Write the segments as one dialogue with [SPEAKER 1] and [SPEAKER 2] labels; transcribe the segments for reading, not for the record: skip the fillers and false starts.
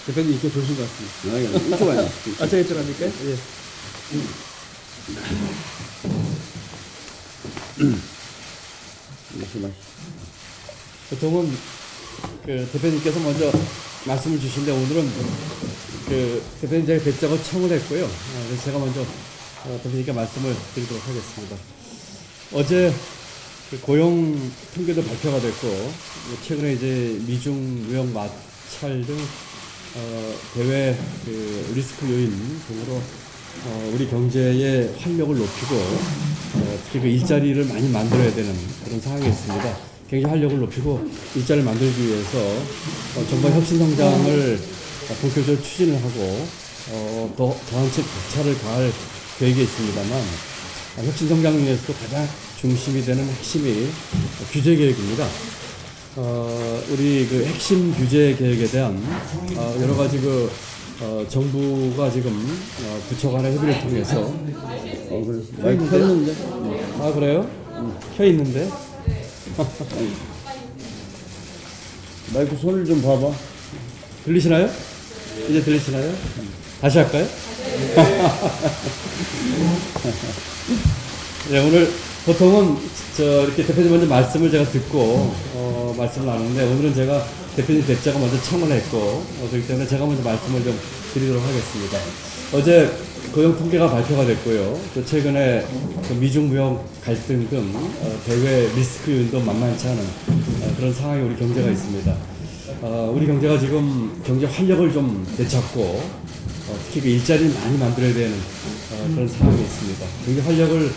[SPEAKER 1] 대표님 이렇게 좋으신 것 같습니다.
[SPEAKER 2] 이쪽 아니야.
[SPEAKER 1] 아, 제가 이쪽 합니까? 예. 보통은 그 대표님께서 먼저 말씀을 주신데 오늘은 그 대표님 제가 뵙자고 청을 했고요. 그래서 제가 먼저 대표님께 말씀을 드리도록 하겠습니다. 어제 그 고용 통계도 발표가 됐고 최근에 이제 미중 무역 마찰 등 대외 그 리스크 요인 등으로 우리 경제의 활력을 높이고 특히 그 일자리를 많이 만들어야 되는 그런 상황이 있습니다. 경제 활력을 높이고 일자리를 만들기 위해서 정부가 혁신 성장을 본격적으로 추진을 하고 더한 채 박차를 가할 계획이 있습니다만 혁신 성장을 위해서도 가장 중심이 되는 핵심이 규제 개혁입니다. 우리 그 핵심 규제 개혁에 대한 여러 가지 그 정부가 지금 부처 간의 협의를 통해서
[SPEAKER 2] 그래. 마이크 켰는데?
[SPEAKER 1] 아 그래요? 켜 있는데.
[SPEAKER 2] 마이크 손을 좀 봐봐.
[SPEAKER 1] 들리시나요? 이제 들리시나요? 다시 할까요? 네, 오늘 보통은 이렇게 대표님 먼저 말씀을 제가 듣고 말씀을 나누는데 오늘은 제가 대표님 뵙자가 먼저 청을 했고 그렇기 때문에 제가 먼저 말씀을 좀 드리도록 하겠습니다. 어제 고용 통계가 발표가 됐고요. 또 최근에 그 미중 무역 갈등 등 대외 리스크 요인도 만만치 않은 그런 상황에 우리 경제가 있습니다. 우리 경제가 지금 경제 활력을 좀 되찾고 특히 그 일자리를 많이 만들어야 되는 그런 상황이 있습니다. 경제 활력을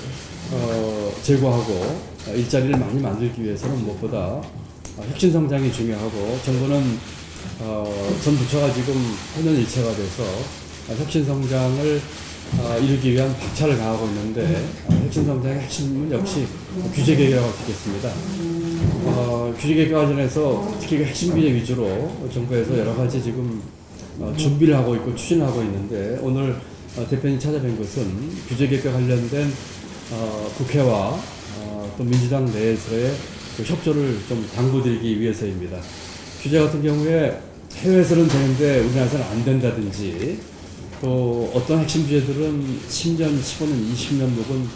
[SPEAKER 1] 제고하고 일자리를 많이 만들기 위해서는 무엇보다 혁신 성장이 중요하고 정부는 전 부처가 지금 혼연일체가 돼서 혁신 성장을 이루기 위한 박차를 가하고 있는데 혁신 성장의 핵심은 역시 규제 개혁이라고 할 수 있겠습니다. 규제 개혁 관련해서 특히 그 핵심 규제 위주로 정부에서 여러 가지 지금 준비를 하고 있고 추진하고 있는데 오늘 대표님 찾아뵌 것은 규제 개혁과 관련된 국회와 또 민주당 내에서의 그 협조를 좀 당부드리기 위해서입니다. 규제 같은 경우에 해외에서는 되는데 우리나라에서는 안 된다든지 또 어떤 핵심 규제들은 10년, 15년, 20년 묵은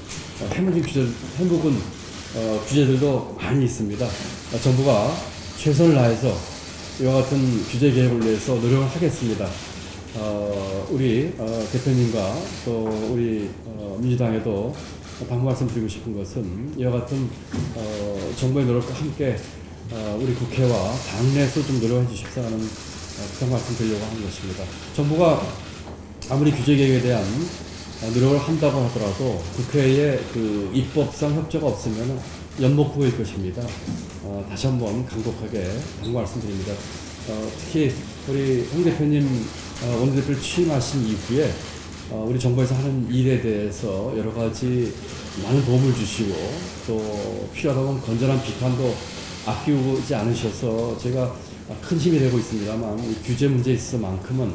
[SPEAKER 1] 해묵은 규제들도 많이 있습니다. 정부가 최선을 다해서 이와 같은 규제 개혁을 위해서 노력을 하겠습니다. 우리 대표님과 또 우리 민주당에도 당부 말씀드리고 싶은 것은 이와 같은 정부의 노력과 함께 우리 국회와 당내에서 좀 노력해 주십사 하는 부탁 말씀드리려고 하는 것입니다. 정부가 아무리 규제 개혁에 대한 노력을 한다고 하더라도 국회에 그 입법상 협조가 없으면 연목구일 것입니다. 다시 한번 간곡하게 당부 말씀드립니다. 특히 우리 홍 대표님 원내대표를 취임하신 이후에 우리 정부에서 하는 일에 대해서 여러 가지 많은 도움을 주시고 또 필요하다면 건전한 비판도 아끼지 않으셔서 제가 큰 힘이 되고 있습니다만 이 규제 문제에 있어서만큼은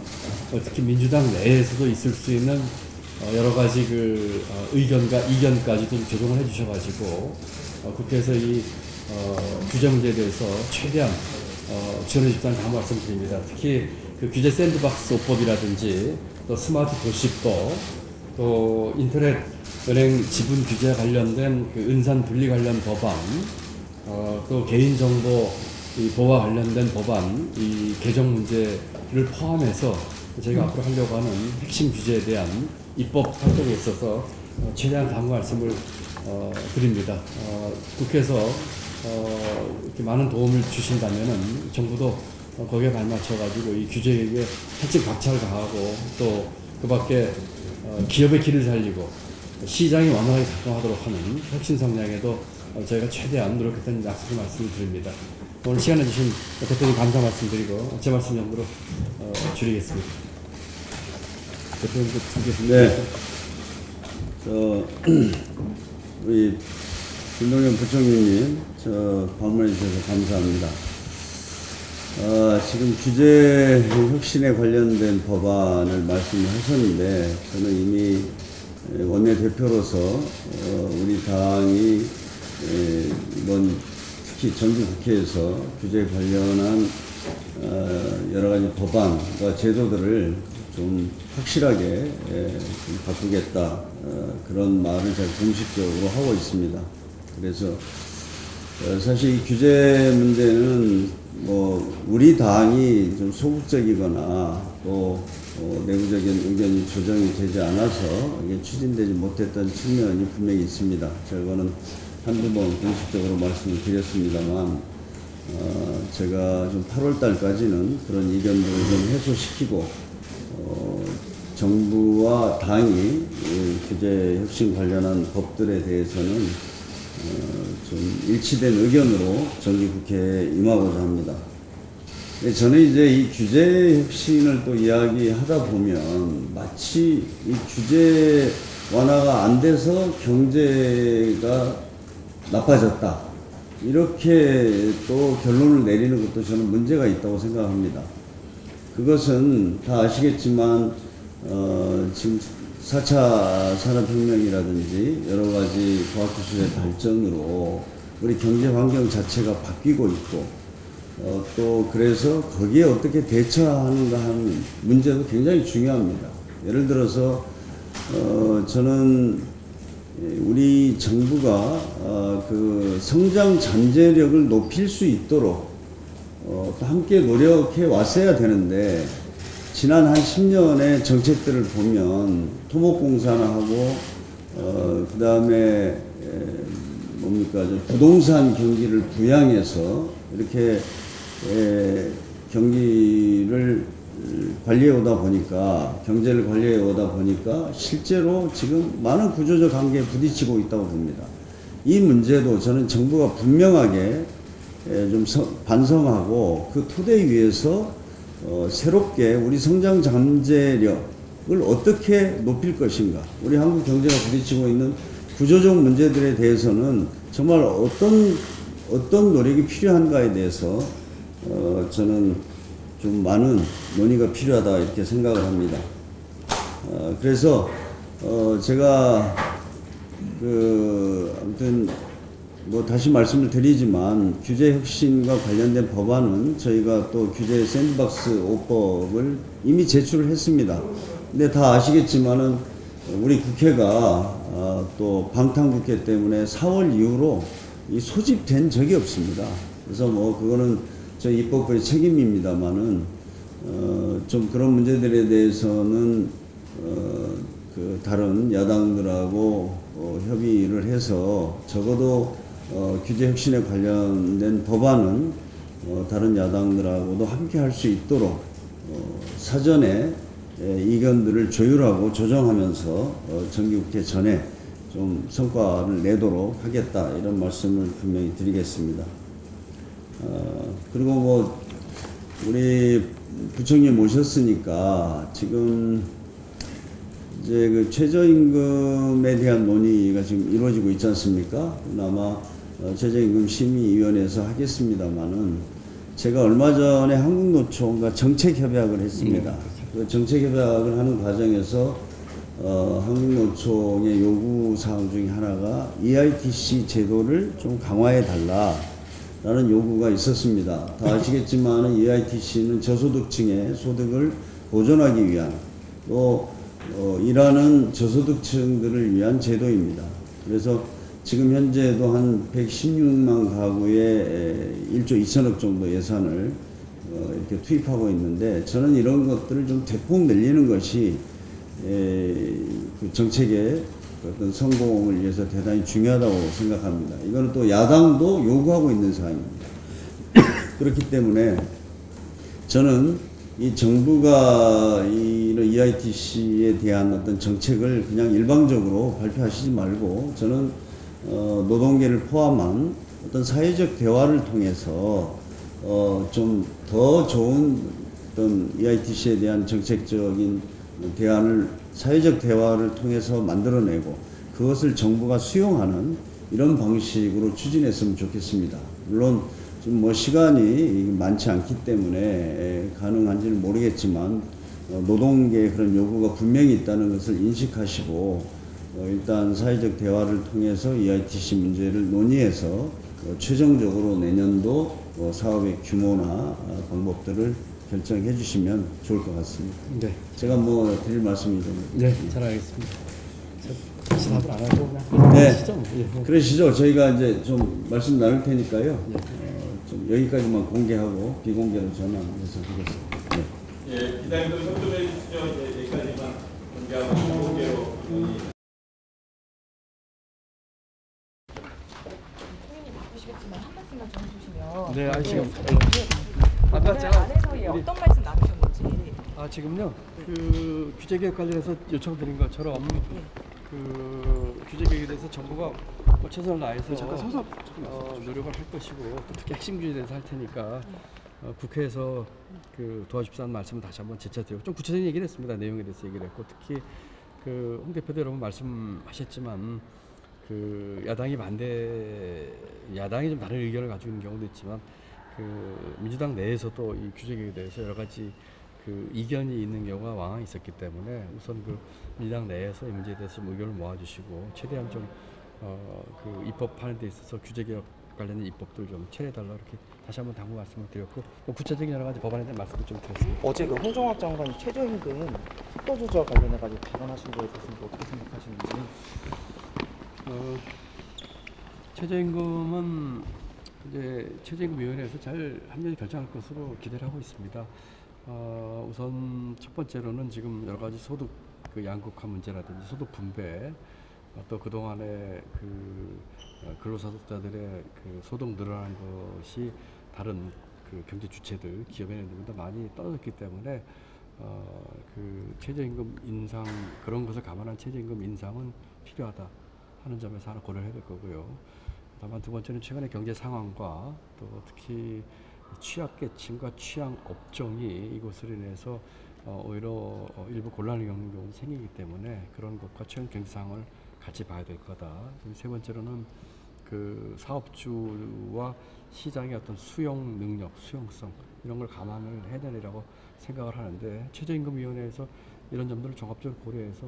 [SPEAKER 1] 특히 민주당 내에서도 있을 수 있는 여러 가지 그 의견과 이견까지도 조정을 해주셔가지고 국회에서 이 규제 문제에 대해서 최대한 지원해 주십사는 다음 말씀드립니다. 특히 그 규제 샌드박스 5법이라든지 또 스마트 도시법 또 인터넷 은행 지분 규제 관련된 그 은산 분리 관련 법안 또 개인정보 이 보호와 관련된 법안 이 개정 문제를 포함해서 저희가 앞으로 하려고 하는 핵심 규제에 대한 입법 활동에 있어서 최대한 당부 말씀을 드립니다. 국회에서 이렇게 많은 도움을 주신다면은 정부도 거기에 발맞춰가지고 이 규제에 ಹೆಚ್ಚ은 박차를 가하고 또 그밖에 기업의 길을 살리고 시장이 원활하게 작동하도록 하는 혁신 성장에도 저희가 최대한 노력했다는 약속을 말씀을 드립니다. 오늘 시간을 주신 대표님 감사 말씀드리고 제 말씀 정도로 줄이겠습니다. 대표님
[SPEAKER 2] 네. 우리 김동연 부총리님 방문해 주셔서 감사합니다. 지금 규제 혁신에 관련된 법안을 말씀하셨는데 저는 이미 원내대표로서 우리 당이 이번 특히 정기국회에서 규제 관련한 여러 가지 법안과 제도들을 좀 확실하게 좀 바꾸겠다, 그런 말을 제가 공식적으로 하고 있습니다. 그래서 사실 이 규제 문제는 뭐 우리 당이 좀 소극적이거나 또 내부적인 의견이 조정이 되지 않아서 이게 추진되지 못했던 측면이 분명히 있습니다. 저거는 한두 번 공식적으로 말씀을 드렸습니다만, 제가 좀 8월 달까지는 그런 의견들을 좀 해소시키고, 정부와 당이 규제 혁신 관련한 법들에 대해서는 좀 일치된 의견으로 정기국회에 임하고자 합니다. 저는 이제 이 규제 혁신을 또 이야기하다 보면 마치 이 규제 완화가 안 돼서 경제가 나빠졌다, 이렇게 또 결론을 내리는 것도 저는 문제가 있다고 생각합니다. 그것은 다 아시겠지만 지금 4차 산업혁명이라든지 여러 가지 과학기술의 발전으로 우리 경제 환경 자체가 바뀌고 있고, 또 그래서 거기에 어떻게 대처하는가 하는 문제도 굉장히 중요합니다. 예를 들어서 저는 우리 정부가 그 성장 잠재력을 높일 수 있도록 또 함께 노력해 왔어야 되는데, 지난 한 10년의 정책들을 보면 토목공사나 하고 그 다음에 뭡니까, 부동산 경기를 부양해서 이렇게 경기를 관리해 오다 보니까, 경제를 관리해 오다 보니까 실제로 지금 많은 구조적 한계에 부딪히고 있다고 봅니다. 이 문제도 저는 정부가 분명하게 좀 반성하고 그 토대 위에서 새롭게 우리 성장 잠재력을 어떻게 높일 것인가, 우리 한국 경제가 부딪히고 있는 구조적 문제들에 대해서는 정말 어떤 노력이 필요한가에 대해서 저는 좀 많은 논의가 필요하다, 이렇게 생각을 합니다. 그래서 제가 아무튼 뭐 다시 말씀을 드리지만, 규제 혁신과 관련된 법안은 저희가 또 규제 샌드박스 5법을 이미 제출을 했습니다. 근데 다 아시겠지만은 우리 국회가 또 방탄국회 때문에 4월 이후로 이 소집된 적이 없습니다. 그래서 뭐 그거는 저희 입법부의 책임입니다만은 좀 그런 문제들에 대해서는 그 다른 야당들하고 협의를 해서 적어도 규제 혁신에 관련된 법안은 다른 야당들하고도 함께 할 수 있도록 사전에 의견들을 조율하고 조정하면서 정기국회 전에 좀 성과를 내도록 하겠다, 이런 말씀을 분명히 드리겠습니다. 그리고 뭐 우리 부총님 오셨으니까 지금 이제 그 최저임금에 대한 논의가 지금 이루어지고 있지 않습니까? 아마 최저임금 심의위원회에서 하겠습니다만은, 제가 얼마 전에 한국노총과 정책협약을 했습니다. 그 정책협약을 하는 과정에서 한국노총의 요구사항 중에 하나가 EITC 제도를 좀 강화해 달라라는 요구가 있었습니다. 다 아시겠지만 EITC는 저소득층의 소득을 보존하기 위한, 또 일하는 저소득층들을 위한 제도입니다. 그래서 지금 현재도 한 116만 가구에 1조 2천억 정도 예산을 이렇게 투입하고 있는데, 저는 이런 것들을 좀 대폭 늘리는 것이 그 정책의 어떤 성공을 위해서 대단히 중요하다고 생각합니다. 이거는 또 야당도 요구하고 있는 사항입니다. 그렇기 때문에 저는 이 정부가 이런 EITC에 대한 어떤 정책을 그냥 일방적으로 발표하시지 말고, 저는 노동계를 포함한 어떤 사회적 대화를 통해서 좀 더 좋은 어떤 EITC에 대한 정책적인 대안을 사회적 대화를 통해서 만들어내고, 그것을 정부가 수용하는 이런 방식으로 추진했으면 좋겠습니다. 물론 지금 뭐 시간이 많지 않기 때문에 가능한지는 모르겠지만, 노동계의 그런 요구가 분명히 있다는 것을 인식하시고 일단 사회적 대화를 통해서 EITC 문제를 논의해서 최종적으로 내년도 사업의 규모나 방법들을 결정해 주시면 좋을 것 같습니다.
[SPEAKER 1] 네.
[SPEAKER 2] 제가 뭐 드릴 말씀이 좀.
[SPEAKER 1] 네, 잘 알겠습니다. 다시 답을 안 하고 그냥
[SPEAKER 2] 네.
[SPEAKER 1] 하시죠. 예.
[SPEAKER 2] 그러시죠. 저희가 이제 좀 말씀 나눌 테니까요.
[SPEAKER 1] 예.
[SPEAKER 2] 좀 여기까지만 공개하고 비공개로 전환해서 하겠습니다. 네.
[SPEAKER 3] 예, 기다림도 협조해 주시죠. 이제 여기까지만 공개하고 비공개로
[SPEAKER 4] 총리님 바쁘시겠지만 한 말씀만 좀 해주시면.
[SPEAKER 1] 네, 아니 지금
[SPEAKER 4] 아까
[SPEAKER 1] 아까
[SPEAKER 4] 제가 안에서 어떤 말씀 나누셨는지.
[SPEAKER 1] 지금요 그 규제개혁 관련해서 요청드린 것처럼 그 규제개혁에 대해서 정부가 뭐 최선을 다해서 노력을 할 것이고 또 특히 핵심 규제에 대해서 할 테니까 국회에서 그 도와줍시다는 말씀을 다시 한번 재차드리고 좀 구체적인 얘기를 했습니다. 내용에 대해서 얘기를 했고 특히 그 홍 대표도 여러분 말씀하셨지만 그 야당이 좀 다른 의견을 가지고 있는 경우도 있지만 그 민주당 내에서도 이 규제개혁에 대해서 여러 가지 그 이견이 있는 경우가 왕왕 있었기 때문에 우선 그 민주당 내에서 이 문제에 대해서 좀 의견을 모아주시고 최대한 좀 그 입법하는 데 있어서 규제개혁 관련된 입법들 좀 처리해달라 이렇게 다시 한번 당부 말씀을 드렸고 뭐 구체적인 여러 가지 법안에 대한 말씀을 좀 드렸습니다.
[SPEAKER 5] 어제 그 홍종학 장관이 최저임금 속도 조절 관련해가지고 발언하신 거에 대해서 어떻게 생각하시는지.
[SPEAKER 1] 최저임금은 이제 최저임금위원회에서 잘 합리적으로 결정할 것으로 기대를 하고 있습니다. 우선 첫 번째로는 지금 여러 가지 소득 그 양극화 문제라든지 소득 분배 또 그동안에 그 근로소득자들의 그 소득 늘어나는 것이 다른 그 경제 주체들 기업에는 많이 떨어졌기 때문에 그 최저임금 인상 그런 것을 감안한 최저임금 인상은 필요하다 하는 점에서 하나 고려를 해야 될 거고요. 다만 두 번째는 최근의 경제 상황과 또 특히 취약계층과 취약업종이 이것으로 인해서 오히려 일부 곤란을 겪는 경우도 생기기 때문에 그런 것과 최근 경제 상황을 같이 봐야 될 거다. 세 번째로는 그 사업주와 시장의 어떤 수용 능력, 수용성 이런 걸 감안을 해야 되리라고 생각을 하는데 최저임금위원회에서 이런 점들을 종합적으로 고려해서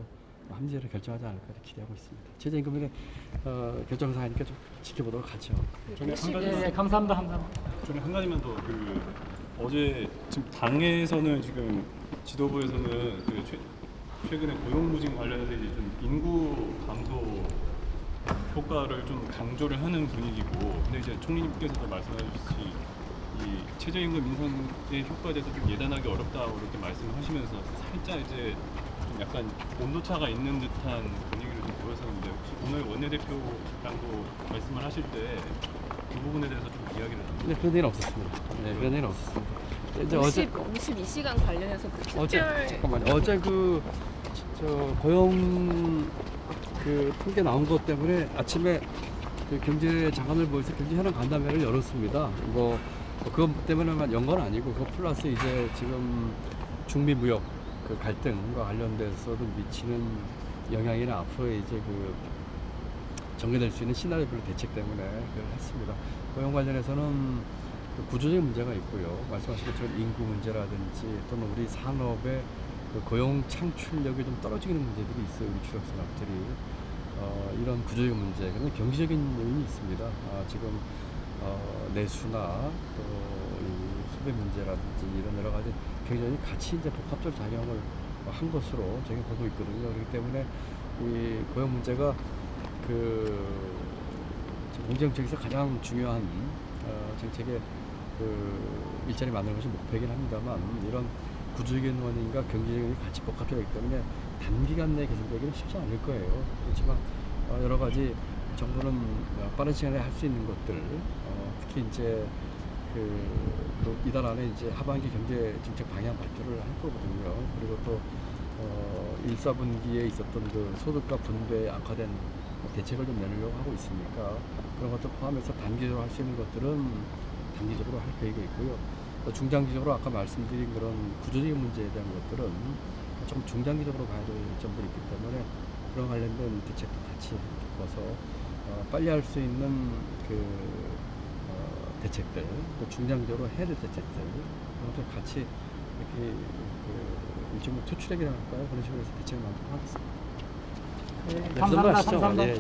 [SPEAKER 1] 합리적으로 결정하지 않을까 기대하고 있습니다. 최저임금위원회 결정사항이니까 좀 지켜보도록 하죠.
[SPEAKER 6] 저는 한 가지, 감사합니다. 저는 한 가지만 더 어제 지금 당에서는 지금 지도부에서는 그 최근에 고용부진 관련해서 이제 좀 인구 감소 효과를 좀 강조를 하는 분위기고, 근데 이제 총리님께서도 말씀하셨듯이 이 최저임금 인상의 효과에 대해서 좀 예단하기 어렵다고 이렇게 말씀을 하시면서 살짝 이제 좀 약간 온도차가 있는 듯한 분위기를 좀 보였었는데 혹시 오늘 원내대표랑도 말씀을 하실 때 그 부분에 대해서 좀 이야기를 좀.
[SPEAKER 1] 네, 그런 일은 없었습니다. 네, 그런 일은 없었습니다. 이제
[SPEAKER 7] 52시간 관련해서 그 특별
[SPEAKER 1] 어제 저 고용 그 통계 나온 것 때문에 아침에 그 경제장관을 모여서 경제 현황 간담회를 열었습니다. 뭐 그것 때문에만 연 건 아니고 그거 플러스 이제 지금 중미 무역 그 갈등과 관련돼서도 미치는 영향이나 앞으로 이제 그 전개될 수 있는 시나리오별 대책 때문에 그걸 했습니다. 고용 관련해서는 그 구조적인 문제가 있고요. 말씀하신 것처럼 인구 문제라든지 또는 우리 산업의 그 고용 창출력이 좀 떨어지는 문제들이 있어요. 우리 주력 산업들이 이런 구조적인 문제, 그다음에 경제적인 요인이 있습니다. 지금 내수나 또 이 소비 문제라든지 이런 여러 가지 굉장히 같이 이제 복합적으로 작용을 한 것으로 저희가 보고 있거든요. 그렇기 때문에 이 고용 문제가 그 공정정책에서 가장 중요한 정책의 그 일자리 만드는 것이 목표이긴 합니다만 이런 구조적인 원인과 경제적인 원인이 같이 복합되어 있기 때문에 단기간 내에 개선되기는 쉽지 않을 거예요. 그렇지만 여러 가지 정부는 빠른 시간에 할 수 있는 것들, 특히 이제 이달 안에 이제 하반기 경제 정책 방향 발표를 할 거거든요. 그리고 또 1, 4분기에 있었던 그 소득과 분배에 악화된 대책을 좀 내놓으려고 하고 있으니까 그런 것들 포함해서 단기적으로 할 수 있는 것들은 단기적으로 할 계획이 있고요. 또 중장기적으로 아까 말씀드린 그런 구조적인 문제에 대한 것들은 좀 중장기적으로 봐야 될 점들이 있기 때문에 그런 관련된 대책도 같이 묶어서 빨리 할 수 있는 그 대책들, 또 중장기적으로 해야 될 대책들 그런 것들 같이 이렇게 그 일종의 투출액이라고 할까요? 그런 식으로 해서 대책을 만들도록 하겠습니다.
[SPEAKER 5] 감사합니다.
[SPEAKER 1] 넘어가시죠.
[SPEAKER 5] 감사합니다.
[SPEAKER 1] 예.